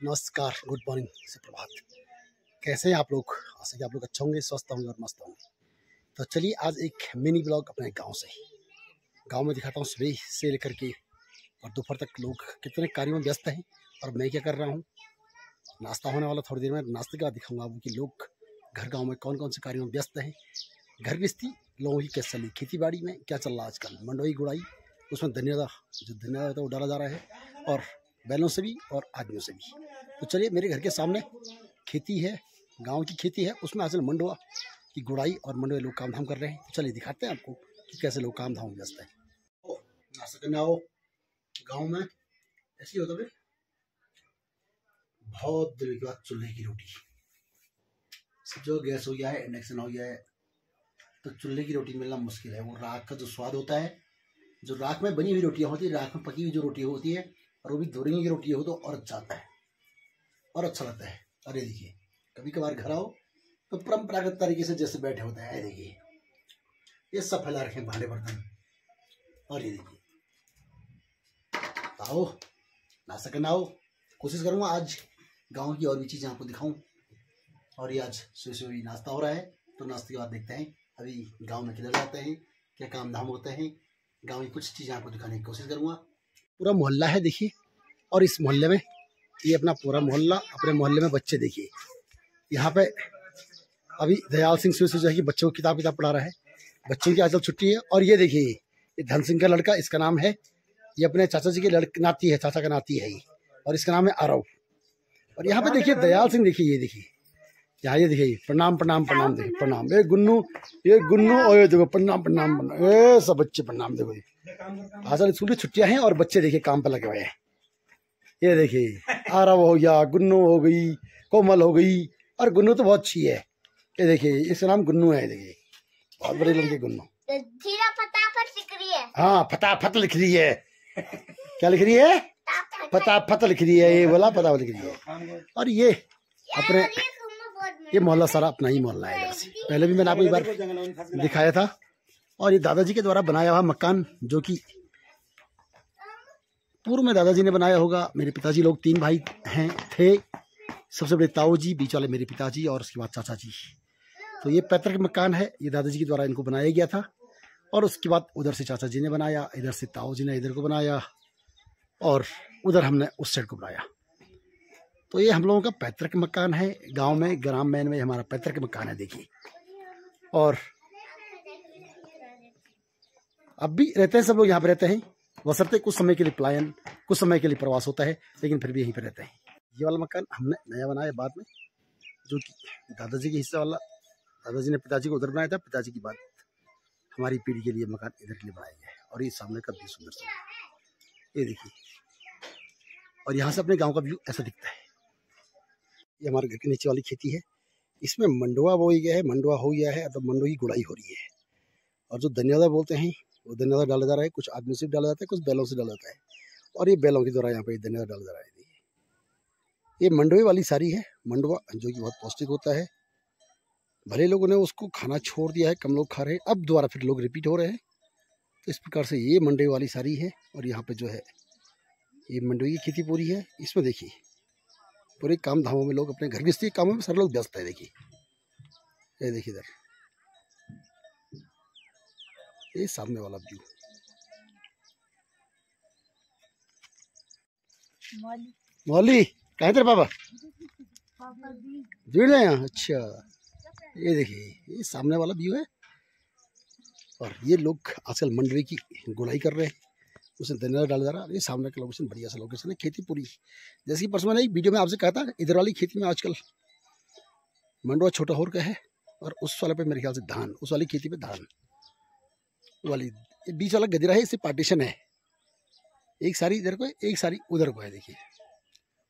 नमस्कार, good morning, सुप्रभात। कैसे हैं आप लोग? आशा कि आप लोग अच्छा होंगे, स्वस्थ होंगे और मस्त होंगे। तो चलिए आज एक मिनी ब्लॉग अपने गांव से। गांव में दिखाता हूँ सुबह से लेकर के और दोपहर तक लोग कितने कार्यों में व्यस्त हैं और मैं क्या कर रहा हूँ। नाश्ता होने वाला थोड़ी देर में, नाश्ते के बाद दिखाऊंगा आपको कि लोग घर गाँव में कौन कौन से कार्यों में व्यस्त हैं। घर गृहस्थी लोगों की कैसे चली, खेती बाड़ी में क्या चल रहा है आजकल, मंडोई गुड़ाई, उसमें धनिया जो धनिया होता है वो डाला जा रहा है, और बैलों से भी और आदमियों से भी। तो चलिए, मेरे घर के सामने खेती है, गांव की खेती है, उसमें आजकल मंडुआ की गुड़ाई और मंडुआ लोग काम धाम कर रहे हैं। तो चलिए दिखाते हैं आपको कि कैसे लोग काम धाम व्यस्त हैं। नाश्ता करने आओ। गाँव में ऐसी होता है, बहुत दिनों के बाद चूल्हे की रोटी। जो गैस हो गया है, इंडक्शन हो गया है, तो चूल्हे की रोटी मिलना मुश्किल है। वो राख का जो स्वाद होता है, जो राख में बनी हुई रोटियां होती है, राख में पकी हुई जो रोटी होती है, और वो भी दोरंगी की रोटी हो तो और अच्छा आता है और अच्छा लगता है। अरे देखिए, कभी कभार घर आओ तो परंपरागत तरीके से जैसे बैठे होते हैं, देखिए ये सब फैला रखे भांडे बर्तन। और ये देखिए, आओ नाश्ता करना आओ। कोशिश करूँगा आज गाँव की और भी चीज़ें आपको दिखाऊं। और ये आज सुबह सुबह नाश्ता हो रहा है, तो नाश्ते के बाद देखते हैं अभी गाँव में किधर जाते हैं, क्या काम धाम होते हैं। गाँव की कुछ चीज़ें आपको दिखाने की कोशिश करूँगा। पूरा मोहल्ला है देखिए, और इस मोहल्ले में ये अपना पूरा मोहल्ला, अपने मोहल्ले में बच्चे देखिए। यहाँ पे अभी दयाल सिंह सुरसु जो है कि बच्चों को किताब पढ़ा रहा है। बच्चों की आजकल छुट्टी है। और ये देखिए, ये धन सिंह का लड़का, इसका नाम है, ये अपने चाचा जी की नाती है, चाचा का नाती है ये, और इसका नाम है आरव। और यहाँ पे देखिए दयाल सिंह, देखिए ये देखिए, यहाँ ये देखिए, प्रणाम प्रणाम प्रणाम, देखिए प्रणाम। ये गुन्नू और ये देखो प्रणाम प्रणाम, ये सब बच्चे प्रणाम। देखो आजकल स्कूल की छुट्टियां हैं और बच्चे देखिए काम पर लगे हुए हैं। ये देखिए, आरव हो गया, गुन्नू हो गई, कोमल हो गई, और गुन्नू तो बहुत अच्छी है। ये देखिए, इसका नाम गुन्नू है। देखिए बहुत बड़े लड़के गुन्नू। फटाफट लिख रही है। हाँ, फटाफट लिख रही है। क्या लिख रही है? फटाफट लिख रही है। ये बोला फटाफट लिख रही है। और ये अपने ये मोहल्ला सारा अपना ही मोहल्ला है। पहले भी मैंने आपको एक बार दिखाया था। और ये दादाजी के द्वारा बनाया हुआ मकान, जो कि पूर्व में दादाजी ने बनाया होगा। मेरे पिताजी लोग 3 भाई थे। सबसे बड़े ताऊ जी, बीच वाले मेरे पिताजी, और उसके बाद चाचा जी। तो ये पैतृक मकान है, ये दादाजी के द्वारा इनको बनाया गया था। और उसके बाद उधर से चाचा जी ने बनाया, इधर से ताऊ जी ने इधर को बनाया, और उधर हमने उस साइड को बनाया। तो ये हम लोगों का पैतृक मकान है। गांव में, ग्राम में हमारा पैतृक मकान है देखिए। और अब भी रहते हैं सब लोग, यहाँ पे रहते हैं, बशर्ते कुछ समय के लिए पलायन, कुछ समय के लिए प्रवास होता है, लेकिन फिर भी यहीं पे रहते हैं। ये वाला मकान हमने नया बनाया बाद में, जो कि दादाजी के हिस्से वाला, दादाजी ने पिताजी को उधर बनाया था, पिताजी की बात हमारी पीढ़ी के लिए मकान इधर के लिए बनाया गया है। और ये सामने का भी सुंदर सा, ये देखिए। और यहाँ से अपने गाँव का व्यू ऐसा दिखता है। ये हमारे घर के नीचे वाली खेती है, इसमें मंडुआ बोई गया है, मंडुआ हो गया है, तो मंडुआ की गुड़ाई हो रही है। और जो धनिया बोलते हैं, वो धनिया डाला जा रहा है। कुछ आदमी से डाला जाता है, कुछ बैलों से डाला जाता है, और ये बैलों के द्वारा यहाँ पे धनिया डाला जा रहा है। ये मंडुए वाली सारी है, मंडुआ जो कि बहुत पौष्टिक होता है। भले लोगों ने उसको खाना छोड़ दिया है, कम लोग खा रहे हैं, अब दोबारा फिर लोग रिपीट हो रहे हैं। तो इस प्रकार से ये मंडुए वाली सारी है। और यहाँ पे जो है ये मंडुए की खेती पूरी है। इसमें देखिए पूरे काम धामों में लोग अपने घर गृहस्थी कामों में सारे लोग व्यस्त है। देखिए, ये देखिए इधर, ये सामने वाला व्यू। मौली कहाँ तेरे पापा जुड़ गए यहाँ? अच्छा, ये देखिए, ये सामने वाला व्यू है। और ये लोग आजकल मंडुए की गुड़ाई कर रहे हैं, उसमें धनिया डाला जा रहा है। ये सामने का लोकेशन बढ़िया सा लोकेशन है, खेती पूरी। जैसे कि परसों मैंने एक वीडियो में आपसे कहा था, इधर वाली खेती में आजकल मंडुआ छोटा होर का है, और उस वाले पे मेरे ख्याल से धान, उस वाली खेती पे धान वाली, बीच वाला गदिरा है, इससे पार्टीशन है, एक सारी इधर को है, एक सारी उधर को है। देखिए,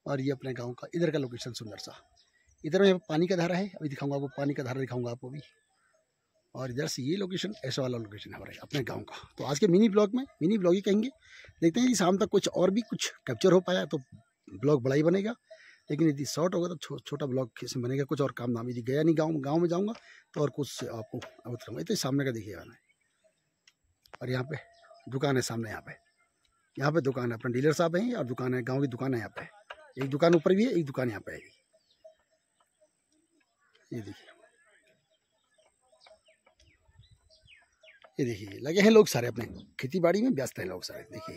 और ये अपने गाँव का इधर का लोकेशन सुंदर सा। इधर में पानी का धारा है, अभी दिखाऊंगा आपको, पानी का धारा दिखाऊंगा आपको भी। और इधर से ये लोकेशन, ऐसा वाला लोकेशन है हमारे अपने गांव का। तो आज के मिनी ब्लॉग में, मिनी ब्लॉग ही कहेंगे, देखते हैं कि शाम तक कुछ और भी कुछ कैप्चर हो पाया तो ब्लॉग बड़ा ही बनेगा, लेकिन यदि शॉर्ट होगा तो छोटा ब्लॉग कैसे बनेगा। कुछ और काम धाम, यदि गया नहीं गाँव में जाऊँगा तो और कुछ आपको अवगत करूँगा। तो सामने का देखिएगा ना, और यहाँ पे दुकान है सामने, यहाँ पे दुकान है, अपना डीलर साहब हैं, और दुकान है, गाँव की दुकान है यहाँ पे। एक दुकान ऊपर भी है, एक दुकान यहाँ पे है। ये देखिए, ये देखिए लगे हैं लोग सारे अपने खेती बाड़ी में व्यस्त हैं लोग सारे। देखिए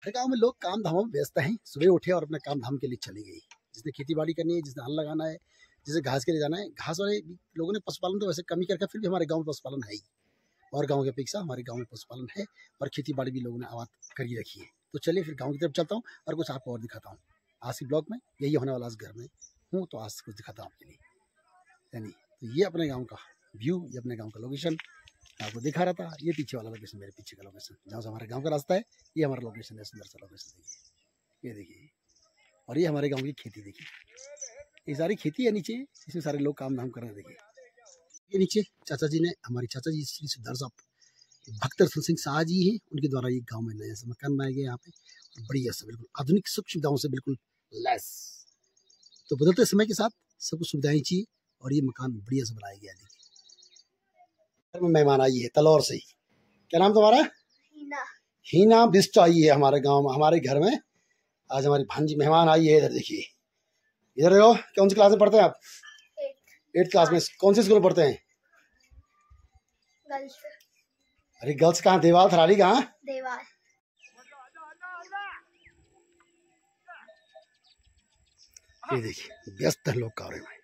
हर गांव में लोग काम धामों में व्यस्त हैं। सुबह उठे और अपने काम धाम के लिए चली गई। जिसने खेती बाड़ी करनी है, जिसने हल लगाना है, जिसे घास के लिए जाना है। घास वाले लोगों ने पशुपालन तो वैसे कम ही करके, फिर भी हमारे गाँव में पशुपालन है ही। और गाँव की अपेक्षा हमारे गाँव में पशुपालन है और खेती बाड़ी भी लोगों ने आबाद करी रखी है। तो चलिए फिर गाँव की तरफ चलता हूँ और कुछ आपको और दिखाता हूँ। आज की ब्लॉग में यही होने वाला, आज घर में हूँ तो आज कुछ दिखाता हूँ आपके लिए। यानी तो ये अपने गाँव का व्यू, ये अपने गाँव का लोकेशन आपको दिखा रहा था। ये पीछे वाला लोकेशन, मेरे पीछे का लोकेशन, जहाँ से हमारे गांव का रास्ता है, ये हमारा लोकेशन है। सुंदर सा लोकेशन देखिए, ये देखिए। और ये हमारे गांव की खेती देखिए, ये सारी खेती है नीचे, इसमें सारे लोग काम धाम कर रहे हैं। देखिए ये नीचे चाचा जी ने, हमारे चाचा जी श्री सिद्धार साहब भक्त दर्शन सिंह शाह जी हैं, उनके द्वारा ये गाँव में नया सा मकान बनाया गया यहाँ पे। बढ़िया सा, बिल्कुल आधुनिक सुख सुविधाओं से बिल्कुल लैस। तो बदलते समय के साथ सब कुछ सुविधाएं चाहिए और ये मकान बढ़िया से बनाया गया है। देखिए में मेहमान आई है तलौर से। क्या नाम तुम्हारा? हीना। हीना बिस्ट आई है हमारे गांव में, हमारे घर में। आज हमारी भांजी मेहमान आई है। इधर देखिए, इधर देखो। कौन सी क्लास में पढ़ते हैं आप? 8th क्लास में। कौन से स्कूल में पढ़ते हैं? गर्ल्स। अरे गर्ल्स कहाँ? देवाल थराली कहाँ? देवाल। ये देखिए व्यस्त है लोग कार्य में।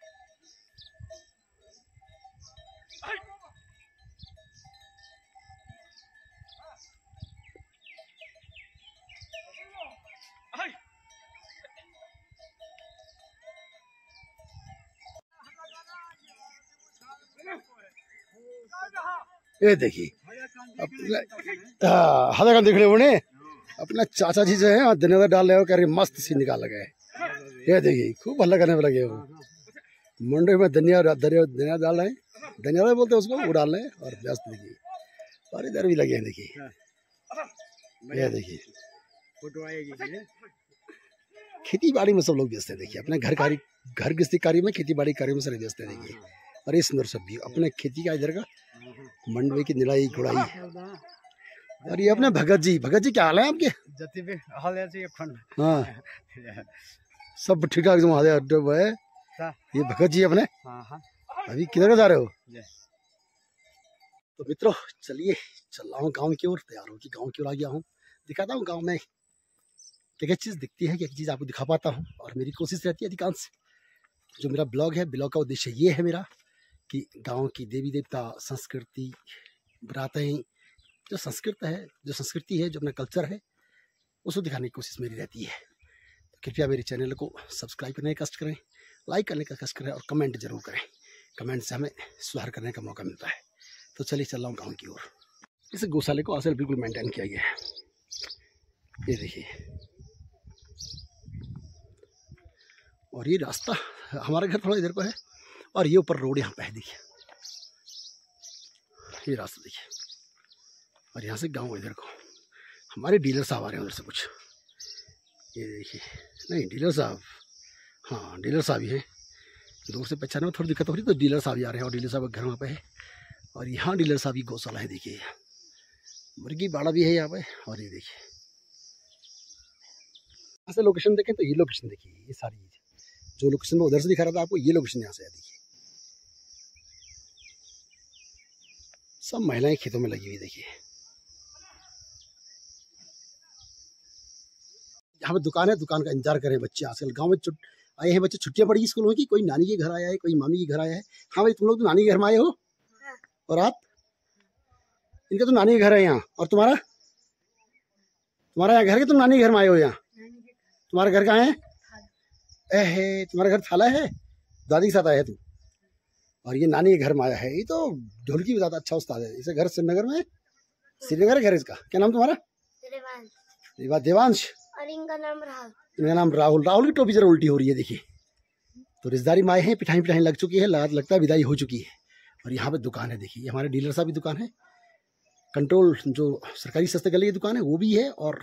ये देखिए हदा देख रहे उन्हें अपना चाचा जी जो है धन्यवाद डाल रहे हो, कह रहे मस्त सी निकाल लगा है। ये देखिए खूब हल्ला करने में लगे हो। मंडे में धनिया डाल रहे हैं, धन्यवाद बोलते हैं उसको, वो डाल रहे हैं। और व्यस्त देखिए, और इधर भी लगे हैं। देखिए ये देखिए खेती बाड़ी में सब लोग व्यस्त है। देखिए अपने घर गृहस्थी कार्य में, खेती बाड़ी कार्य में सारे व्यस्त है। देखिए और ये सुंदर सब भी अपने खेती का इधर का मंडवे की निराई गुड़ाई। और ये अपने भगत जी क्या हाल है आपके? हाँ सब ठीक ठाक है। ये भगत जी अपने अभी किधर जा रहे हो? तो मित्रों चलिए चल रहा हूँ गाँव की ओर, तैयार हो कि गाँव की ओर आ गया हूँ। दिखाता हूँ गाँव में क्या क्या चीज़ दिखती है, क्या चीज़ आपको दिखा पाता हूँ। और मेरी कोशिश रहती है अधिकांश जो मेरा ब्लॉग है, ब्लॉग का उद्देश्य ये है मेरा कि गांव की देवी देवता, संस्कृति, विरासतें, जो संस्कृति है, जो अपना कल्चर है, उसको दिखाने की कोशिश मेरी रहती है। तो कृपया मेरे चैनल को सब्सक्राइब करने का कष्ट करें, लाइक करने का कष्ट करें और कमेंट जरूर करें। कमेंट से हमें सुधार करने का मौका मिलता है। तो चलिए चल रहा हूँ गाँव की ओर। इस गौशाले को असल बिल्कुल मेंटेन किया गया है। ये देखिए, और ये रास्ता हमारा घर थोड़ा इधर को है और ये ऊपर रोड यहाँ पे है। देखिए ये रास्ता देखिए, और यहाँ से गांव इधर को। हमारे डीलर साहब आ रहे हैं उधर से कुछ। ये देखिए, नहीं डीलर साहब, हाँ डीलर साहब ही हैं। दूर से पहचाने में थोड़ी दिक्कत हो रही, तो डीलर साहब ही आ रहे हैं। और डीलर साहब का घर वहाँ पे है और यहाँ डीलर साहब की गौशाला है। देखिए मुर्गी बाड़ा भी है यहाँ पे। और ये देखिए यहाँ से लोकेशन देखें तो ये लोकेशन देखिए, ये सारी जो लोकेशन में उधर से दिखा रहा था आपको, ये लोकेशन यहाँ से है। देखिए सब महिलाएं खेतों में लगी हुई। देखिए यहाँ पे दुकान है, दुकान का इंतजार कर रहे हैं बच्चे। आजकल गांव में आए हैं बच्चे, छुट्टियां पड़ी स्कूलों की। कोई नानी के घर आया है, कोई मामी के घर आया है। हाँ भाई तुम लोग तो नानी के घर में आए हो? और आप? इनका तो नानी के घर है यहाँ। और तुम्हारा यहाँ घर के, तुम नानी के घर में आए हो यहाँ? तुम्हारा घर कहाँ है? तुम्हारा घर थाला है, दादी के साथ आया है तू। और ये नानी के घर में आया है। ये तो ढोलकी भी ज्यादा अच्छा उस्ताद है। इसे घर श्रीनगर में, श्रीनगर है घर इसका। क्या नाम तुम्हारा? देवांश। और इनका नाम राहुल। इनका नाम राहुल। राहुल की टोपी जरा उल्टी हो रही है। देखिए तो रिश्तेदारी में आए हैं, पिठाई लग चुकी है, लगता है विदाई हो चुकी है। और यहाँ पे दुकान है। देखिए हमारे डीलर साहब की दुकान है। कंट्रोल जो सरकारी सस्ते गले की दुकान है वो भी है, और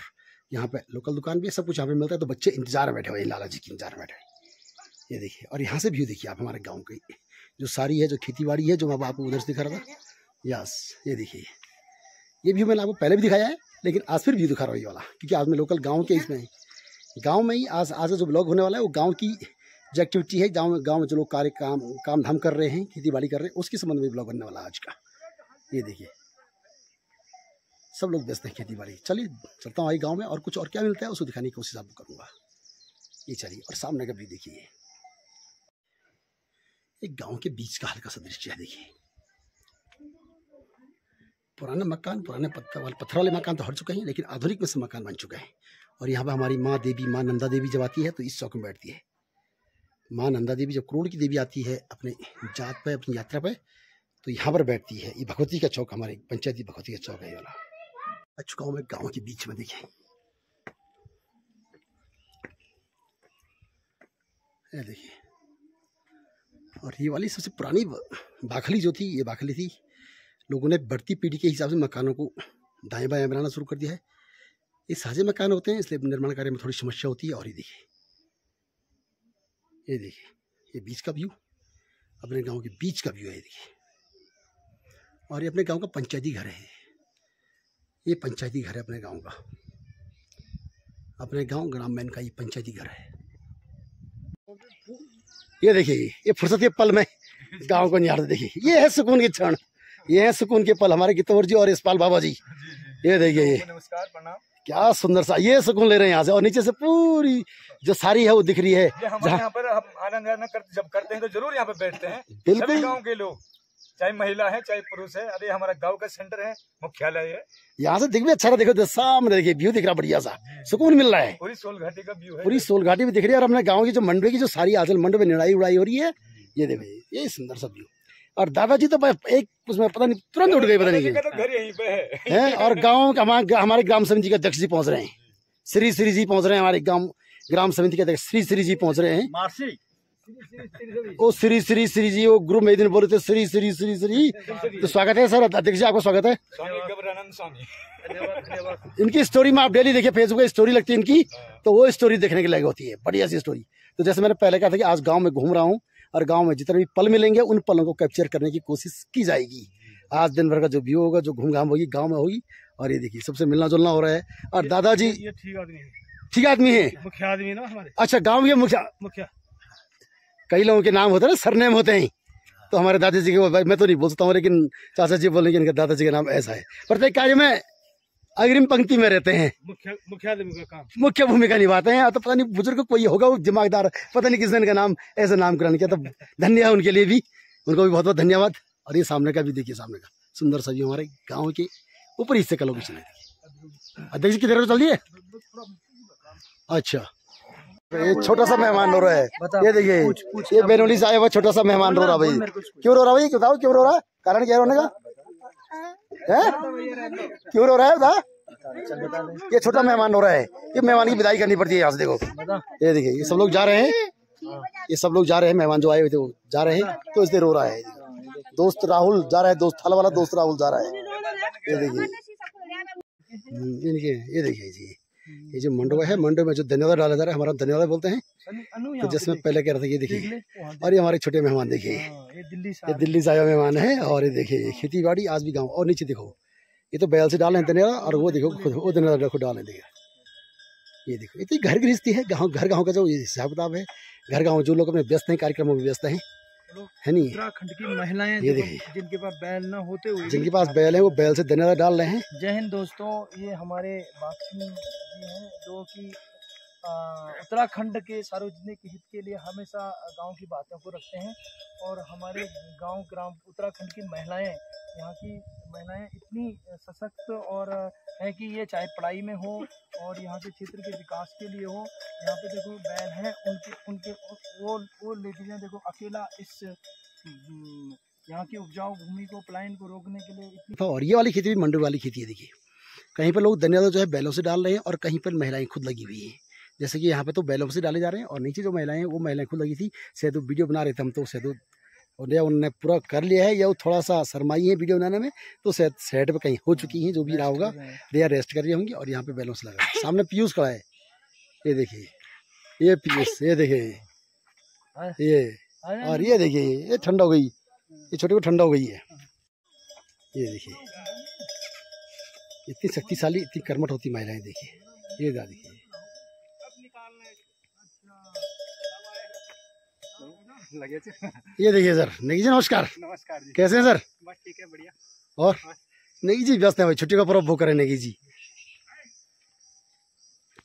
यहाँ पे लोकल दुकान भी है। सब कुछ यहाँ पे मिलता है। तो बच्चे इंतजार में बैठे हुए हैं, लाला जी के इंतजार में बैठे हुए। ये देखिए, और यहाँ से व्यू देखिए आप हमारे गाँव की जो सारी है, जो खेती बाड़ी है, जो मैं आपको उधर से दिखा रहा था। यस ये देखिए, ये व्यू मैंने आपको पहले भी दिखाया है, लेकिन आज फिर व्यू दिखा रहा हूँ ये वाला, क्योंकि आज मैं लोकल गाँव के इसमें गांव में ही आज जो ब्लॉग होने वाला है वो गांव की जो एक्टिविटी है, गांव में जो लोग काम धाम कर रहे हैं, खेती बाड़ी कर रहे हैं, उसके संबंध में ब्लॉग बनने वाला है आज का। ये देखिए सब लोग व्यस्त हैं खेती बाड़ी। चलिए चलता हूँ आई गाँव में, और कुछ और क्या मिलता है उसको दिखाने की कोशिश आपको करूँगा। ये चलिए, और सामने का भी देखिए, एक गांव के बीच का हल्का सा दृश्य है। देखिए पुराने मकान, पुराने पत्थर वाले मकान तो हट चुके हैं, लेकिन आधुनिक में से मकान बन चुके हैं। और यहाँ पर हमारी माँ नंदा देवी जब आती है तो इस चौक में बैठती है। माँ नंदा देवी जब करोड़ की देवी आती है अपने जात पे, अपनी यात्रा पे, तो यहाँ पर बैठती है। ये भगवती का चौक, हमारे पंचायती भगवती का चौक है ये वाला। आ चुका हूँ मैं गाँव के बीच में। देखिए ये देखिए, और ये वाली सबसे पुरानी बाखली जो थी, ये बाखली थी। लोगों ने बढ़ती पीढ़ी के हिसाब से मकानों को दाएं बाएं बनाना शुरू कर दिया है। ये साझे मकान होते हैं, इसलिए निर्माण कार्य में थोड़ी समस्या होती है। और ये देखिए ये बीच का व्यू, अपने गांव के बीच का व्यू है। ये देखिए, और ये अपने गांव का पंचायती घर है। ये पंचायती घर है अपने गांव का, अपने गांव ग्राम में का ये पंचायती घर है। ये देखिए, ये फुर्सत के पल में गांव को निहारते देखिए, ये है सुकून के क्षण, ये है सुकून के पल हमारे गितौर जी और यशपाल बाबा जी। ये देखिए, ये नमस्कार, प्रणाम। क्या सुंदर सा ये सुकून ले रहे हैं यहाँ से, और नीचे से पूरी जो सारी है वो दिख रही है। यहाँ पर हम आनंद जब करते हैं तो जरूर यहाँ पे बैठते हैं। बिल्कुल, गांव के लोग, चाहे महिला है चाहे पुरुष है। अरे हमारा गांव का सेंटर है, मुख्यालय है। यहाँ से दिख भी अच्छा, देखो सामने देखिए व्यू दिख रहा, बढ़िया सा सुकून मिल रहा है। पूरी सोल घाटी का व्यू है, पूरी सोल घाटी भी दिख रही है। और अपने गाँव की जो मंडवे की जो सारी आजल मंडवे निड़ाई उड़ाई हो रही है, ये देखो ये सुंदर सा व्यू। और दादाजी तो एक उसमें पता नहीं तुरंत उठ गए, पता नहीं तो घर यहीं पे है। और गाँव हमारे ग्राम समिति के अध्यक्ष जी पहुंच रहे हैं, श्री जी पहुंच रहे हैं। हमारे ग्राम समिति के अध्यक्ष श्री जी पहुंच रहे हैं। ओ श्री जी, वो गुरु में दिन बोले थे श्री तो स्वागत है सर, अध्यक्ष जी आपको स्वागत है। स्वामी इनकी स्टोरी में आप डेली देखिए, फेसबुक पे स्टोरी लगती है इनकी, तो वो स्टोरी देखने के लायक होती है, बढ़िया सी स्टोरी। तो जैसे मैंने पहले कहा था कि आज गांव में घूम रहा हूँ, और गांव में जितने भी पल मिलेंगे उन पलों को कैप्चर करने की कोशिश की जाएगी। आज दिन भर का जो व्यू होगा, जो घूम घाम होगी गाँव में होगी। और ये देखिए सबसे मिलना जुलना हो रहा है। और दादाजी ये ठीक आदमी है, मुख्य आदमी ना हमारे। अच्छा, गाँव के मुखिया कई लोगों के नाम होते हैं ना, सरनेम होते हैं। तो हमारे दादाजी के, मैं तो नहीं बोल सकता हूँ, लेकिन चाचा जी बोलेंगे इनके दादाजी का नाम ऐसा है। प्रत्येक कार्य में अग्रिम पंक्ति में रहते हैं, मुख्य भूमिका निभाते हैं। तो पता नहीं बुजुर्ग कोई होगा वो दिमागदार, पता नहीं किसने इनका नाम ऐसा नामकरण किया। तो धन्य है उनके लिए भी, उनको भी बहुत बहुत धन्यवाद। और ये सामने का भी देखिए, सामने का सुंदर सा व्यू हमारे गाँव के ऊपर हिस्से का लोकेशन है। अध्यक्ष की तरफ चल दिए। अच्छा, ये छोटा सा मेहमान रो रहा है। ये देखिए, ये बेनोली से आया हुआ छोटा सा मेहमान रो रहा भाई। क्यों रो रहा भाई, बताओ क्यों रो रहा है, कारण क्या है रोने का है? क्यों रो रहा है बता। ये छोटा मेहमान रो रहा है, ये मेहमान की विदाई करनी पड़ती है यहाँ से। देखो ये देखिए, ये सब लोग जा रहे हैं, ये सब लोग जा रहे हैं, मेहमान जो आए हुए थे वो जा रहे हैं, तो इसलिए रो रहा है। दोस्त राहुल जा रहा है, दोस्त थाला वाला दोस्त राहुल जा रहा है। ये देखिए ये देखिए जी, ये जो मंडवा है, मंडवे में जो धन्यवाद डाला जा रहा है, हमारा धन्यवाद बोलते हैं। तो जिसमें पहले कह रहे थे, ये देखिए, और ये हमारे छोटे मेहमान देखिए, ये दिल्ली से आया मेहमान है। और ये देखिए खेती बाड़ी आज भी गाँव। और नीचे देखो, ये तो बैल से डाले हैं धन्यवाद, और वो देखो खुद वो धन्यवाद खुद डाले। देखिए ये देखो, ये तो घर गृहस्थी है, गाँव का जो हिसाब किताब है। घर गाँव जो लोग अपने व्यस्त हैं, कार्यक्रमों में व्यस्त हैं, है नहीं। उत्तराखंड की महिलाएं ये देखिए, जिनके पास बैल न होते हुए, जिनके पास बैल है, वो बैल से धन्यवाद डाल रहे हैं। जय हिंद दोस्तों, ये हमारे बाक्सिन जी हैं जो कि उत्तराखंड के सार्वजनिक हित के लिए हमेशा गांव की बातों को रखते हैं। और हमारे गांव ग्राम उत्तराखंड की महिलाएं, यहाँ की महिलाएं इतनी सशक्त और है कि ये चाहे पढ़ाई में हो और यहाँ के क्षेत्र के विकास के लिए हो। यहाँ पे देखो बैल हैं, उनके वो लेडीज़ें देखो अकेला इस यहाँ की उपजाऊ भूमि को, पलायन को रोकने के लिए। और ये वाली खेती भी मंडवे वाली खेती है। देखिए कहीं पर लोग धन्यवाद जो है बैलों से डाल रहे हैं, और कहीं पर महिलाएं खुद लगी हुई हैं। जैसे कि यहाँ पे तो बैलों से डाले जा रहे हैं, और नीचे जो महिलाएं हैं वो महिलाएं खुद लगी थी। शायद वीडियो बना रहे थे हम, तो शायद उन्होंने पूरा कर लिया है, या वो थोड़ा सा शर्माई है वीडियो बनाने में, तो शायद साइड पे कहीं हो चुकी हैं, जो भी रहा होगा दे रेस्ट कर रही होंगी। और यहाँ पे बैलों से लगा है। सामने पीयूष खड़ा है, ये देखिए, ये पीयूष, ये देखिए ये, और ये देखिए ये ठंडा हो गई, ये छोटे को ठंडा हो गई है। ये देखिए इतनी शक्तिशाली, इतनी कर्मठ होती महिलाएं। देखिए ये देखिए, लगे थे। ये देखिए सर, नेगी जी नमस्कार। नमस्कार जी। कैसे हैं सर? बस ठीक है, बढ़िया। और नेगी जी व्यस्त है भाई, छुट्टी का पर्व भूख रहे नेगी जी।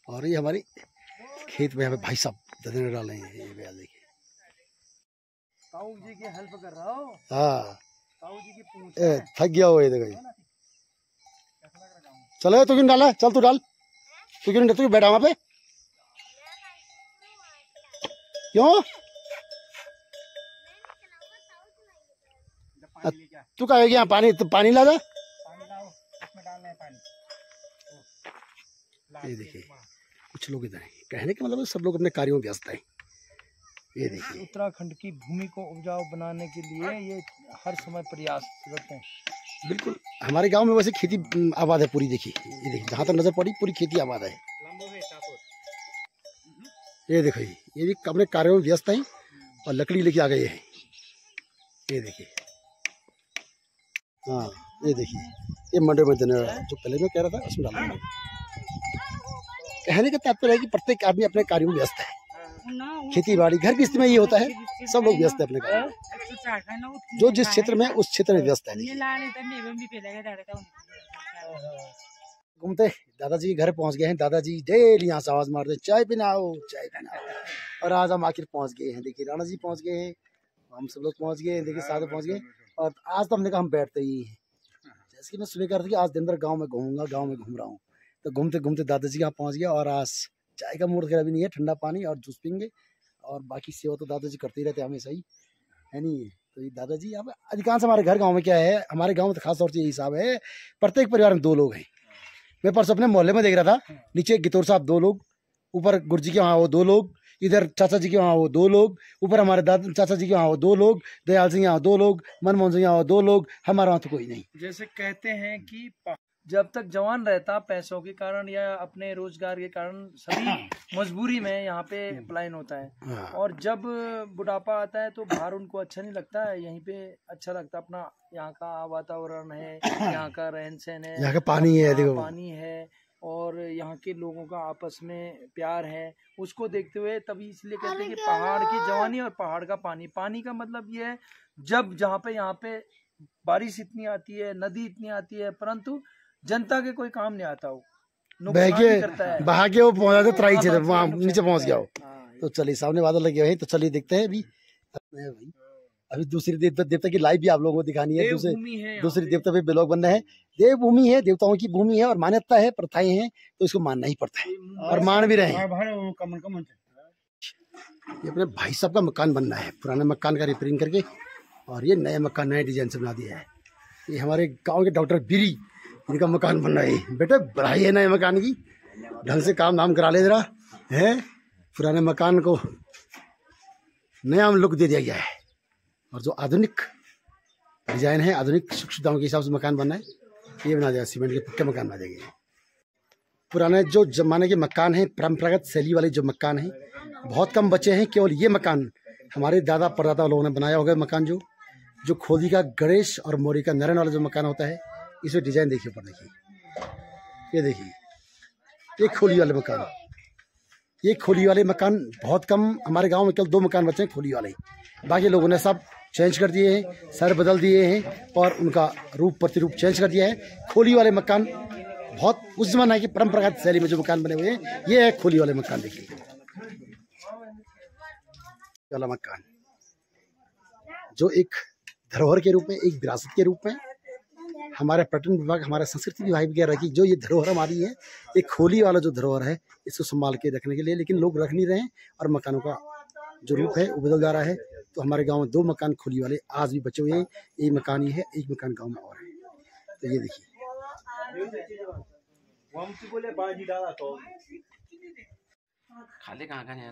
और ये हमारी खेत में हमें भाई साहब ददने डाले हैं, ये भी देखिए। ताऊ जी की हेल्प कर रहा हो। हाँ, ताऊ जी की पूंछ थक गया हो ये देखो। चलो तू क्यों डाला, चल तू डाल, तू क्यों बैठा वहां पे, क्यों? तू कहा यहाँ पानी, तो पानी ला जा। ये देखिए कुछ लोग इधर हैं, कहने का मतलब सब लोग अपने कार्यों में व्यस्त हैं। ये देखिए उत्तराखंड की भूमि को उपजाऊ बनाने के लिए ये हर समय प्रयास करते हैं। बिल्कुल, हमारे गांव में वैसे खेती आबाद है पूरी। देखिए ये देखिए, जहाँ तक नजर पड़ी पूरी खेती आबाद है। ये देखो, ये भी अपने कार्यों में व्यस्त हैं और लकड़ी लेके आ गए हैं। ये देखिए, हाँ ये देखिए, ये मंडे में देने जो पहले मैं कह रहा था उसमें डालना। कहने का तात्पर्य है कि प्रत्येक आदमी अपने कार्यों में व्यस्त है। खेती बाड़ी घर की स्थिति में ये होता है, सब लोग व्यस्त है अपने कार्य में। जो जिस क्षेत्र में उस क्षेत्र में व्यस्त है। घूमते दादाजी के घर पहुंच गए हैं। दादाजी डेली यहाँ से आवाज मारते हैं, चाय पीना आओ, चाय पीना आओ। और आज हम आखिर पहुंच गए हैं। देखिए राणा जी पहुंच गए हैं, हम सब लोग पहुंच गए हैं। देखिए साथ में पहुंच गए। और आज तो हमने कहा हम बैठते ही हैं। जैसे कि मैं सुबह कर रहा था, आज दिन भर गाँव में घूमूंगा, गाँव में घूम रहा हूँ। तो घूमते घूमते दादाजी के यहाँ पहुँच गया। और आज चाय का मूड खराब भी नहीं है, ठंडा पानी और जूस पीएंगे। और बाकी सेवा तो दादाजी करते ही रहते हैं हमेशा ही, है नहीं? तो ये दादाजी यहाँ पे अधिकांश हमारे घर गांव में क्या है, हमारे गांव में तो खास तौर से यही हिसाब है, प्रत्येक परिवार में 2 लोग हैं। मैं परसों अपने मोहल्ले में देख रहा था, नीचे गितौर साहब 2 लोग, ऊपर गुरुजी के वहाँ वो 2 लोग, इधर चाचा जी के वहाँ वो 2 लोग, ऊपर हमारे दादा चाचा जी के वहाँ वो 2 लोग, दयाल सिंह यहाँ 2 लोग, मनमोहन सिंह यहाँ 2 लोग, हमारे वहाँ तो कोई नहीं। जैसे कहते हैं कि जब तक जवान रहता पैसों के कारण या अपने रोजगार के कारण सभी मजबूरी में यहाँ पे पलायन होता है। और जब बुढ़ापा आता है तो बाहर उनको अच्छा नहीं लगता है, यहीं पे अच्छा लगता। अपना यहाँ का वातावरण है, यहाँ का रहन सहन है, यहाँ का पानी है, देखो पानी है, और यहाँ के लोगों का आपस में प्यार है, उसको देखते हुए तभी इसलिए कहते हैं कि पहाड़ की जवानी और पहाड़ का पानी। पानी का मतलब ये है, जब जहाँ पे यहाँ पे बारिश इतनी आती है, नदी इतनी आती है, परंतु जनता के कोई काम नहीं आता, वो बहा के वो पहुंचा दे तराई क्षेत्र, वहाँ नीचे पहुंच गया हो। तो चलिए सामने बादल लगे हुए हैं, तो चलिए देखते हैं। अभी दूसरी देवता की लाइव भी आप लोगों को दिखानी है। दूसरी देवता पे ब्लॉग बनना है। देवभूमि है, देवताओं की भूमि है और मान्यता है, प्रथाएं हैं, तो इसको मानना ही पड़ता है और मान भी रहे हैं। ये अपने भाई साहब का मकान बनना है, पुराने मकान का रिपेयरिंग करके, और ये नया मकान नए डिजाइन से बना दिया है। ये हमारे गाँव के डॉक्टर बीरी, इनका मकान बन रहा है। बेटे बढ़ाई है नए मकान की, ढंग से काम धाम करा ले जरा है। पुराने मकान को नया लुक दे दिया गया है और जो आधुनिक डिजाइन है, आधुनिक सुख सुविधाओं के हिसाब से मकान बनना है, ये बना दिया। सीमेंट के पक्के मकान बना दिए गए। पुराने जो जमाने के मकान हैं, परंपरागत शैली वाले जो मकान हैं, बहुत कम बचे हैं। केवल ये मकान हमारे दादा परदादा लोगों ने बनाया होगा। मकान जो खोदी का गणेश और मोरी का नरन वाला जो मकान होता है, इसमें डिजाइन देखिए, ऊपर देखिए, ये देखिए, ये खोली वाले मकान। ये खोली वाले मकान बहुत कम, हमारे गांव में केवल 2 मकान बचे हैं खोली वाले, बाकी लोगों ने सब चेंज कर दिए हैं, सर बदल दिए हैं और उनका रूप प्रतिरूप चेंज कर दिया है। खोली वाले मकान बहुत उस जमाने की परंपरागत शैली में जो मकान बने हुए हैं, ये है खोली वाले मकान। देखिए वाला मकान जो एक धरोहर के रूप में, एक विरासत के रूप में हमारे पर्यटन विभाग, हमारे संस्कृति विभाग वगैरह की जो ये धरोहर हमारी है, एक खोली वाला जो धरोहर है, इसको संभाल के रखने के लिए, लेकिन लोग रख नहीं रहे हैं और मकानों का जो रूप है वो बदल जा रहा है। तो हमारे गांव में 2 मकान खोली वाले आज भी बचे हुए हैं। एक मकान ही है, एक मकान गांव में और है। तो ये देखिए, खाली कहाँ का नहीं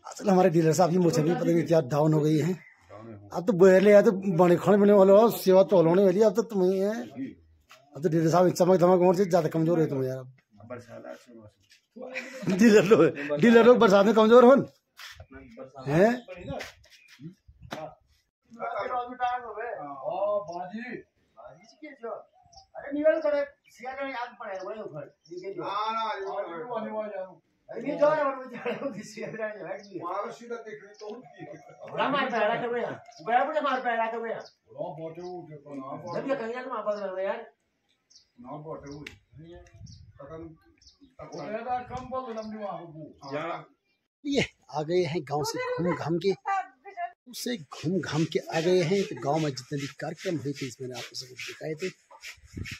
असल हमारे डीलर साहब की मुझे भी पता नहीं क्या डाउन हो गई है। अब तो बोले यार, तो बने खाने बने वाले हो, सेवा तो होने वाली। अब तो तुम्हें है, अब तो डीलर साहब चमक धमक और से ज्यादा कमजोर है तुम यार। डीलर लोग बरसात में कमजोर हो हैं। ये आ गए हैं गांव से घूम घाम के, आ गए हैं। तो गांव में जितने भी कार्यक्रम हुए थे इसमें आपको सब कुछ दिखाए थे।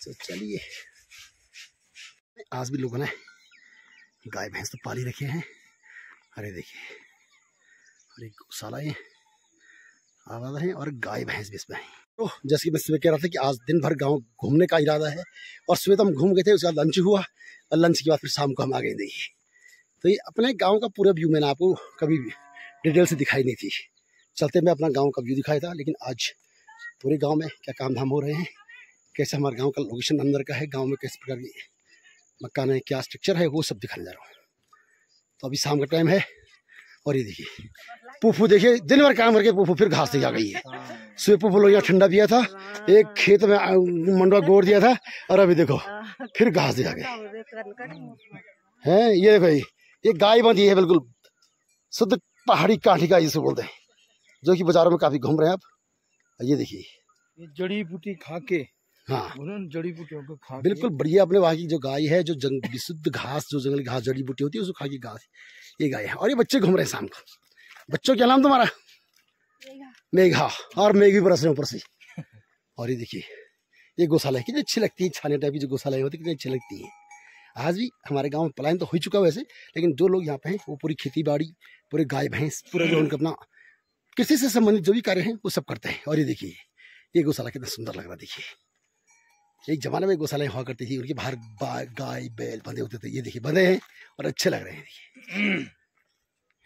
तो चलिए, आज भी लोगों ने गाय भैंस तो पाली रखे हैं। अरे देखिए, और एक गौशाला है आवाज है और गाय भैंस भी इसमें है। तो जैसे कि मैं सुबह कह रहा था कि आज दिन भर गांव घूमने का इरादा है, और सुबह तो हम घूम गए थे, उसके बाद लंच हुआ और लंच के बाद फिर शाम को हम आ गए। देखिए, तो ये अपने गांव का पूरा व्यू मैंने आपको कभी डिटेल से दिखाई नहीं थी। चलते मैं अपना गांव का व्यू दिखाया था, लेकिन आज पूरे गांव में क्या काम धाम हो रहे हैं, कैसे हमारे गांव का लोकेशन अंदर का है, गांव में किस प्रकार की मकान है, क्या स्ट्रक्चर है, वो सब दिखाने जा रहा हूँ। तो अभी शाम का टाइम है और ये देखिए पुफू, देखिए दिन भर काम करके पुफू फिर घास आ गई है। सुबह पुफू लोग यहाँ ठंडा पिया था, एक खेत में मंडवा गोड़ दिया था, और अभी देखो फिर घास आ गई है। ये देखो, ये गाय बंधी है, बिल्कुल शुद्ध पहाड़ी काठी गाय जिसे बोलते हैं, जो कि बाजारों में काफी घूम रहे हैं आप। ये देखिए, ये जड़ी बूटी खा के, हाँ जड़ी बूटियों को खा बिल्कुल बढ़िया। अपने वहाँ की जो गाय है, जो विशुद्ध घास, जो जंगली घास जड़ी बूटी होती है, उसको खा की घास, ये गाय है। और ये बच्चे घूम रहे हैं शाम को। बच्चों क्या नाम तुम्हारा? मेघा। और मेघ भी बरस रहे ऊपर से। और ये देखिए, ये गौशाला कितनी अच्छी लगती है, छाने टाइप की जो गौशाला होती है कितनी अच्छी लगती है। आज भी हमारे गांव में पलायन तो हो चुका है वैसे, लेकिन जो लोग यहाँ पे हैं वो पूरी खेती बाड़ी, पूरे गाय भैंस, पूरा जो उनका अपना कृषि से संबंधित जो भी कार्य हैं वो सब करते हैं। और ये देखिए, ये गौशाला कितना सुंदर लग रहा है। देखिए, एक जमाने में गौशालाएं हुआ करती थी, उनके बाहर गाय बैल बंधे होते थे। ये देखिए बंधे हैं और अच्छे लग रहे हैं। देखिए,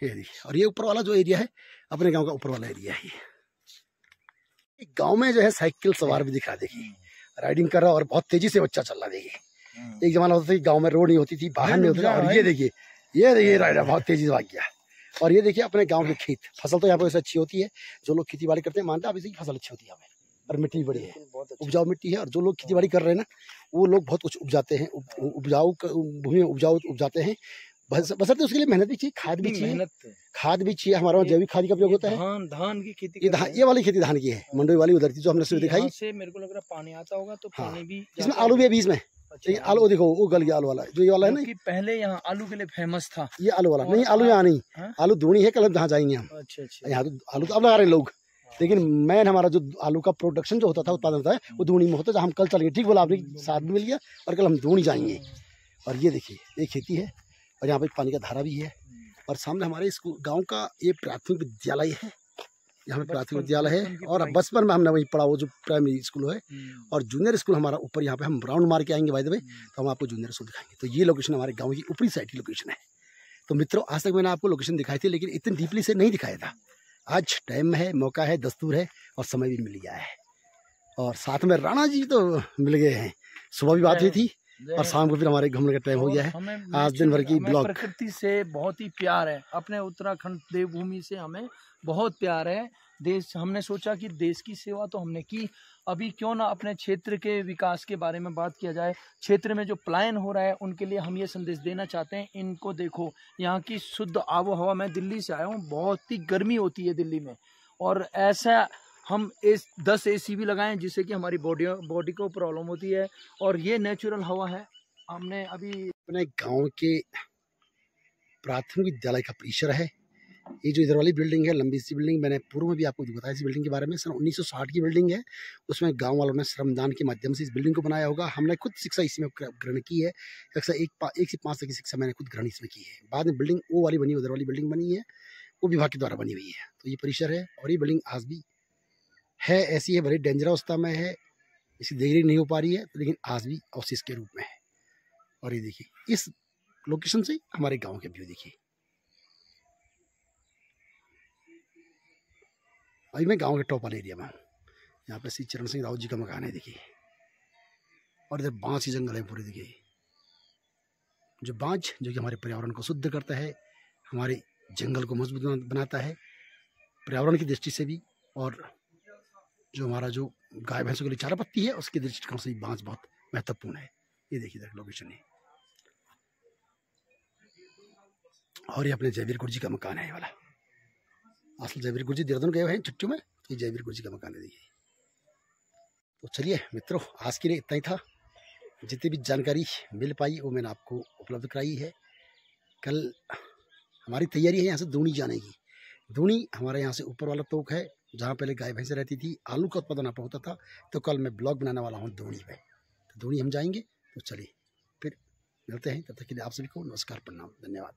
ये देखिए, और ये ऊपर वाला जो एरिया है अपने गांव का ऊपर वाला एरिया है। गांव में जो है साइकिल सवार भी दिख रहा है। देखिए, राइडिंग कर रहा है और बहुत तेजी से बच्चा चल रहा है। देखिए, एक जमाना होता था कि गांव में रोड नहीं होती थी, वाहन नहीं होते थे, और ये देखिए राइडर बहुत तेजी से भाग गया। और ये देखिए अपने गांव के खेत, फसल तो यहाँ पे वैसे अच्छी होती है, जो लोग खेती बाड़ी करते हैं मानते हैं अब इसी की फसल अच्छी होती है यहाँ पे, और मिट्टी भी बड़ी है, उपजाऊ मिट्टी है। और जो लोग खेती बाड़ी कर रहे हैं ना, वो लोग बहुत कुछ उपजाते हैं, उपजाऊ भूमि उपजाऊ उपजाते हैं। बशर्ते उसके लिए मेहनत भी चाहिए, खाद भी चाहिए, हमारे वहाँ जैविक खाद का प्रयोग होता है। धान की खेती, ये वाली खेती धान की है, मंडोई वाली उधर थी जो हमने सुबह दिखाई। से मेरे को लग रहा पानी आता होगा तो पानी भी, इसमें आलू भी है बीच में। अच्छा, आलू देखो वो गल गया, आलू वाला जो ये वाला है ना, कि पहले यहाँ आलू के लिए फेमस था। ये आलू वाला नहीं, आलू यहाँ नहीं, आलू धूनी है, कल जहाँ जाएंगे हम। अच्छा, यहाँ तो आलू तो अब लगा रहे हैं लोग, लेकिन मेन हमारा जो आलू का प्रोडक्शन जो होता था, उत्पादन होता है, वो धूनी में होता है, जहाँ हम कल चलेंगे। ठीक बोला आपने, साथ भी मिल गया, और कल हम धूनी जाएंगे। और ये देखिए, ये खेती है और यहाँ पे पानी का धारा भी है। और सामने हमारे स्कूल गाँव का ये प्राथमिक विद्यालय है, यहाँ पे प्राथमिक विद्यालय है। और बचपन में हमने वहीं पढ़ा, वो जो प्राइमरी स्कूल है। और जूनियर स्कूल हमारा ऊपर, यहाँ पे हम राउंड मार के आएंगे बाय द वे, तो हम आपको जूनियर स्कूल दिखाएंगे। तो ये लोकेशन हमारे गांव की ऊपरी साइड की लोकेशन है। तो मित्रों, आज तक मैंने आपको लोकेशन दिखाई थी, लेकिन इतनी डीपली से नहीं दिखाया था। आज टाइम है, मौका है, दस्तूर है, और समय भी मिल गया है। और साथ में राणा जी तो मिल गए हैं, सुबह भी बात हुई थी, और शाम को फिर हमारे घूमने का टाइम हो गया है। आज दिन भर की ब्लॉग। प्रकृति से बहुत ही प्यार है, अपने उत्तराखंड देवभूमि से हमें बहुत प्यार है। देश, हमने सोचा कि देश की सेवा तो हमने की, अभी क्यों ना अपने क्षेत्र के विकास के बारे में बात किया जाए। क्षेत्र में जो पलायन हो रहा है उनके लिए हम ये संदेश देना चाहते हैं। इनको देखो, यहाँ की शुद्ध आबो हवा, मैं दिल्ली से आया हूँ, बहुत ही गर्मी होती है दिल्ली में, और ऐसा हम 10 AC भी लगाएं जिससे कि हमारी बॉडी को प्रॉब्लम होती है, और ये नेचुरल हवा है। हमने अभी अपने गांव के प्राथमिक विद्यालय का परिसर है। ये जो इधर वाली बिल्डिंग है, लंबी सी बिल्डिंग, मैंने पूर्व में भी आपको बताया इस बिल्डिंग के बारे में। सन 1960 की बिल्डिंग है। उसमें गांव वालों ने श्रमदान के माध्यम से इस बिल्डिंग को बनाया होगा। हमने खुद शिक्षा इसमें ग्रहण की है। कक्षा 1 से 5 तक की शिक्षा मैंने खुद ग्रहण इसमें की है। बाद में बिल्डिंग वो वाली बनी, उधर वाली बिल्डिंग बनी है, वो विभाग के द्वारा बनी हुई है। तो ये परिसर है, और ये बिल्डिंग आज भी है, ऐसी है, बड़ी डेंजर अवस्था में है, इसकी देखरेख नहीं हो पा रही है, लेकिन आज भी अवशेष के रूप में है। और ये देखिए, इस लोकेशन से हमारे गांव के व्यू देखिए। अभी मैं गांव के टॉप वाले एरिया में हूँ। यहाँ पे श्री चरण सिंह राउत जी का मकान है, देखिए। और इधर बांस की जंगल है पूरी, देखिए। जो बांस जो कि हमारे पर्यावरण को शुद्ध करता है, हमारे जंगल को मजबूत बनाता है पर्यावरण की दृष्टि से भी, और जो हमारा जो गाय भैंसों के लिए चारा पत्ती है उसकी दृष्टिकोण से भी बांस बहुत महत्वपूर्ण है। ये देखिए इधर लोकेशन है, और ये अपने जयवीर गुरु जी का मकान है ये वाला। असल जयवीर गुरु जी देहरादून गए हुए हैं छुट्टियों में, ये जयवीर गुरु जी का मकान है देखिए। तो चलिए मित्रों, आज के लिए इतना ही था। जितनी भी जानकारी मिल पाई वो मैंने आपको उपलब्ध कराई है। कल हमारी तैयारी है यहाँ से दूनी जाने की। दूनी हमारे यहाँ से ऊपर वाला तोक है, जहाँ पहले गाय भैंसें रहती थी, आलू का उत्पादन यहाँ पर होता था। तो कल मैं ब्लॉग बनाने वाला हूँ दूनी पे, तो दूनी हम जाएंगे। तो चलिए फिर मिलते हैं, तब तक के लिए आप सभी को नमस्कार, प्रणाम, धन्यवाद।